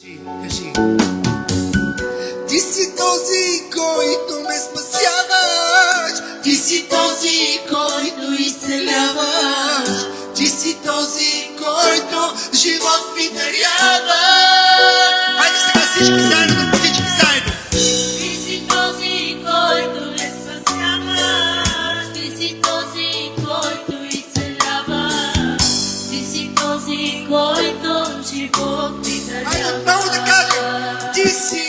Кажи. Ти си този, който ме спасяваш. Ти си този, който изцеляваш. Ти си този, който живот ми дарява. Хайде сега всички заедно, всички заедно. Ти си този, който ме спасяваш. Ти си този, който изцеляваш. Ти си този, който живот ми дарява. Хайде отново да кажем. Ти си.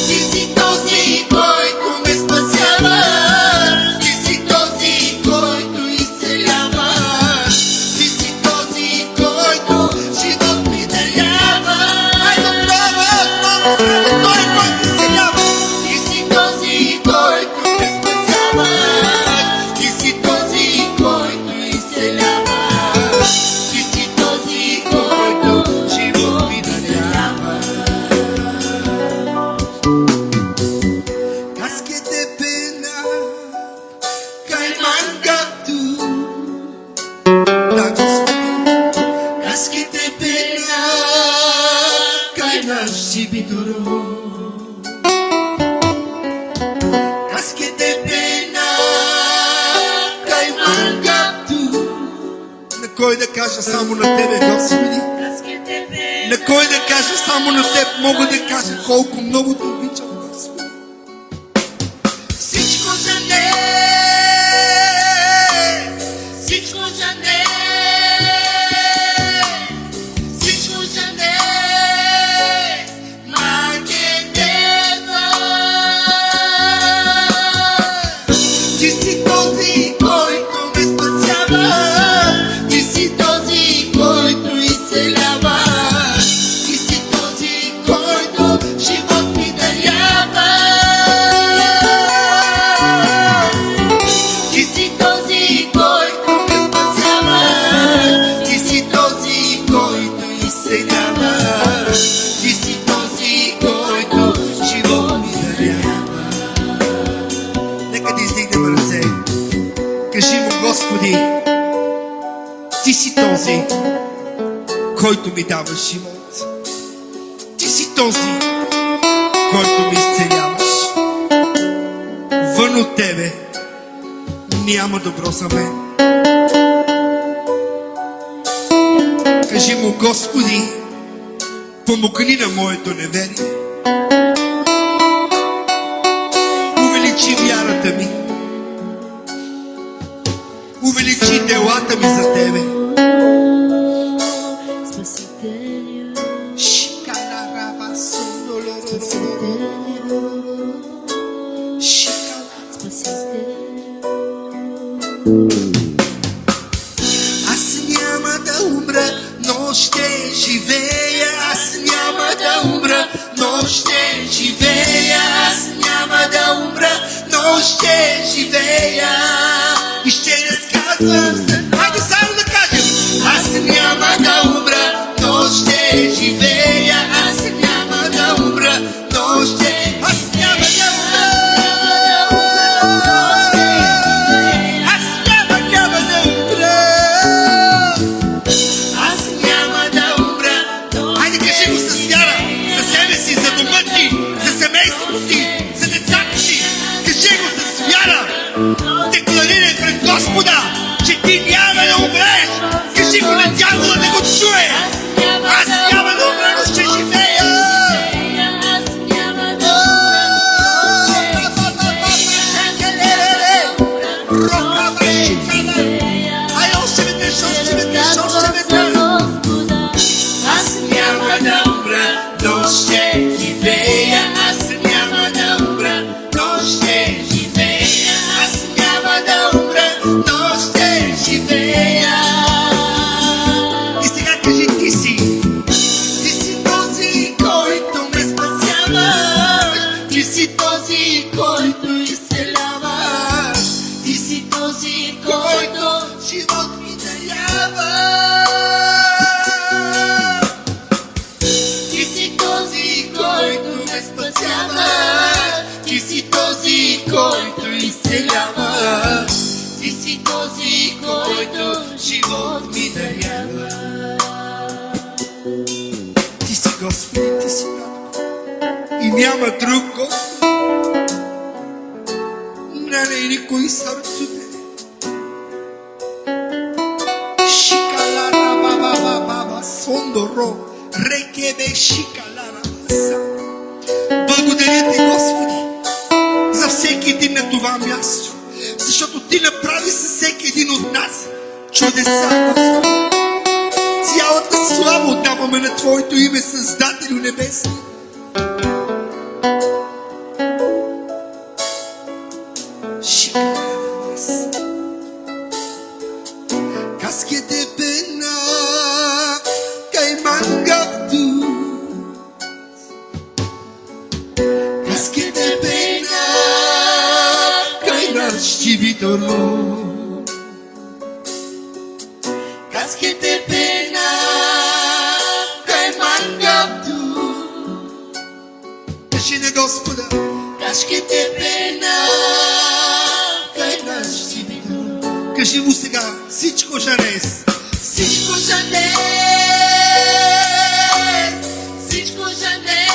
Ти си този, който ме спасяваш. Ти си този, който изцеляваш. Ти си този, който живот ми дарява. Хайде отново, той, който изцелява. Ти си този, който ме спасяваш. Ти си този, който изцеляваш. Ти си този, който живот ми дарява. Casquete pena, caimán gato. Da Casquete pena, caimán sibidoro. Casquete pena, caimán gato. На кой да кажа само на Тебе, Господи? На кой да кажа само на Теб? Мога да кажа колко много Те обичам, Господи. Всичко за днес, всичко за днес, всичко за днес, Македева. Ти си този, който ме спасява. Ти си този, който изцелява. Ти си този, който живот ми дарява. Ти си този, който ме спасява. Ти си този, който изцелява. Ти си този, който живот ми дарява. Нека да издигнем ръце. Кажи му, Господи, Ти си този, който ми дава живот. Ти си този, който ми изцеляваш. Вън от Тебе няма добро за мен. Кажи му, Господи, помогни на моето неверие. Увеличи вярата ми. Увеличи делата ми за Тебе. Спасителю, Аз няма да умра, но ще живея. Аз няма да умра, но ще живея. Аз няма да умра, но ще живея. И ще разказвам за... Хайде само да кажем. Аз няма да умра, но ще живея. Аз няма да умра, но ще... Аз няма да умра. Аз няма да умра. Аз няма да умра. Хайде кажи го с вяра. За себе си, за дома ти, за семейството ти, за децата ти. Кажи го с вяра. Декларирай пред Господа, че ти няма да умреш. Кажи го на дявола да го чуе. Аз няма да умра, но ще живея. Ай, още веднъж, още веднъж, още веднъж. Аз няма да умра, но ще живея. Аз няма да умра, но ще живея. Аз няма да умра, но ще живея. И сега кажи, ти си този, който ме спасяваш. Ти си този, който изцеляваш. Ти си този, който живот ми дарява. Ти си този, който ме спасяваш. Ти си този, който изцеляваш. Ти си този, който живот ми дарява. Господи, Ти си татко. И няма друг, Господи. Не е никой сърцуте. Шикалара баба баба сондоро. Рекебе шикалара баса. Благодаря Ти, Господи, за всеки един на това място. Защото Ти направи със всеки един от нас чудеса, Господи. Цялата слава отдаваме на Твоето име, Създателю небесни. Casquete pena, caimangaftu. Casquete pena, cainashtivitoro. Casquete pena, caimangaftu. Кажи на Господа, casquete pena, cainashtivitoro. Кажи му сега, всичко жанес. Всичко жанес. Всичко жанес.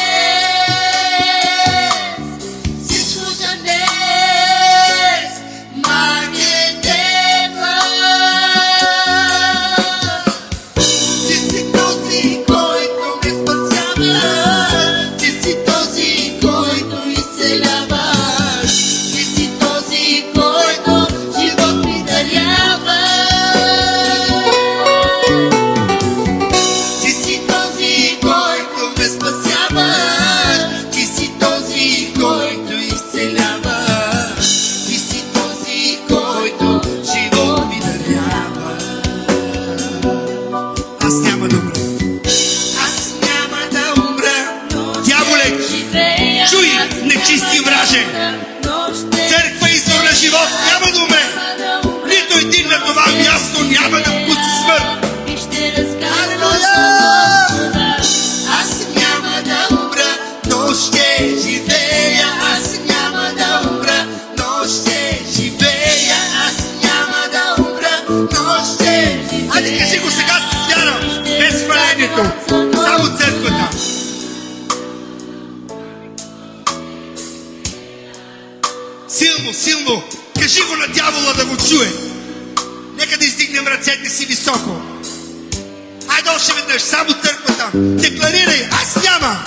Всичко жанес. Магнетема. Ти си този, който ме спасява. Ти си този, който изцеляваш. Ти си този, който живот ми дарява. Ти си този, който ме спасяваш. Ти си този, който изцеляваш. Ти си този, който живот ми дарява. Аз няма да умра. Аз няма да умра. Дяволе, чуй, нечисти враже. Църква извор на живот няма да умре. Нито един на това място няма да вкуси смърт. Алелуя! Аз няма да умра, но ще живея. Аз няма да умра, но ще живея. Аз няма да умра, но ще живея. Айде, кажи го сега с вяра, без хвалението. Само църквата. Силно, силно. Кажи го на дявола да го чуе. Нека да издигнем ръцете си високо. Айде още веднъж, само църквата. Декларирай, аз няма